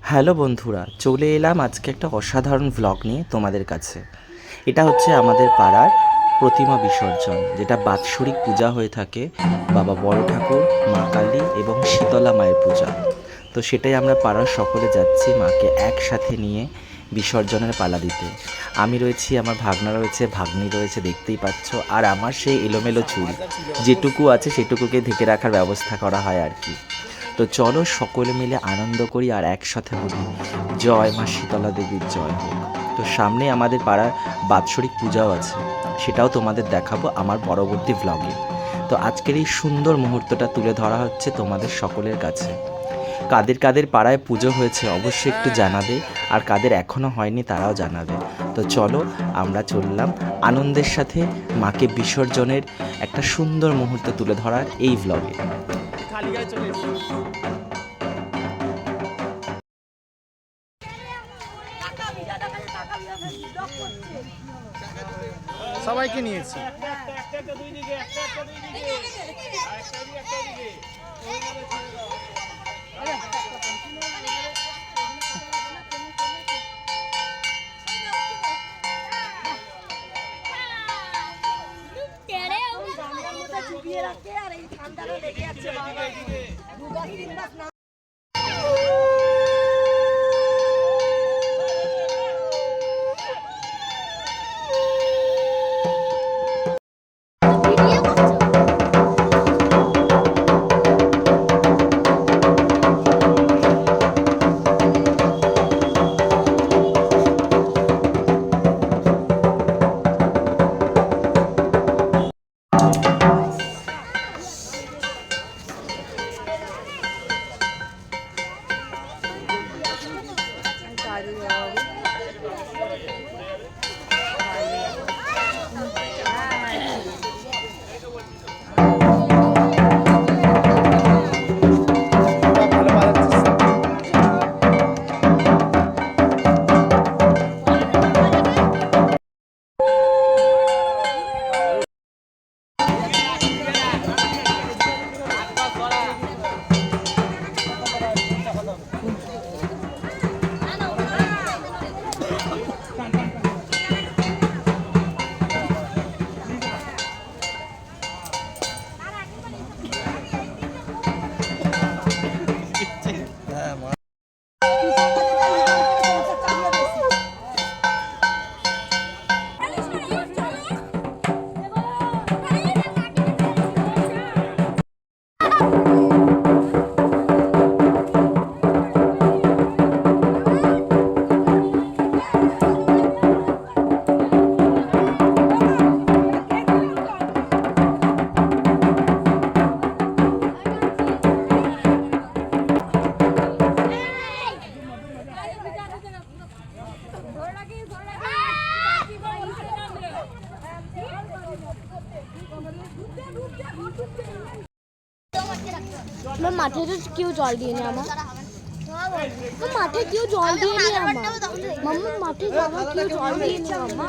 Hello বন্ধুরা, চলে এলাম আজকে একটা অসাধারণ ভ্লগ নিয়ে তোমাদের কাছে। এটা হচ্ছে আমাদের পাড়ার প্রতিমা বিসর্জন, যেটা বাৎসরিক পূজা হয়ে থাকে বাবা বড় ঠাকুর, মা কালী এবং শীতলা মায়ের পূজা। তো সেটাই আমরা পাড়ার সকলে যাচ্ছি মাকে একসাথে নিয়ে বিসর্জনের পালা দিতে। আমি রয়েছি, আমার ভাগনা রয়েছে, ভাগ্নি রয়েছে, দেখতেই পাচ্ছ। আর আমার সেই এলোমেলো চুল যেটুকু আছে সেটুকুকে ঢেকে রাখার ব্যবস্থা করা হয় আর কি। তো চলো সকলে মিলে আনন্দ করি আর একসাথে বলি জয় মা শীতলা দেবীর জয় হোক। তো সামনে আমাদের পাড়ার বাৎসরিক পূজাও আছে, সেটাও তোমাদের দেখাবো আমার পরবর্তী ভ্লগে। তো আজকের এই সুন্দর মুহূর্তটা তুলে ধরা হচ্ছে তোমাদের সকলের কাছে। কাদের কাদের পাড়ায় পুজো হয়েছে অবশ্যই একটু জানাবে, আর কাদের এখনও হয়নি তারাও জানাবে। তো চলো আমরা চললাম আনন্দের সাথে মাকে বিসর্জনের একটা সুন্দর মুহূর্ত তুলে ধরার এই ভ্লগে। সবাইকে নিয়েছি। মাঠে তো কেউ জল দিয়েনি আমার, মাঠে কেউ জল দিয়েনি আমার, মাম্মা মাঠে কেউ জল দিয়েনি মাম্মা।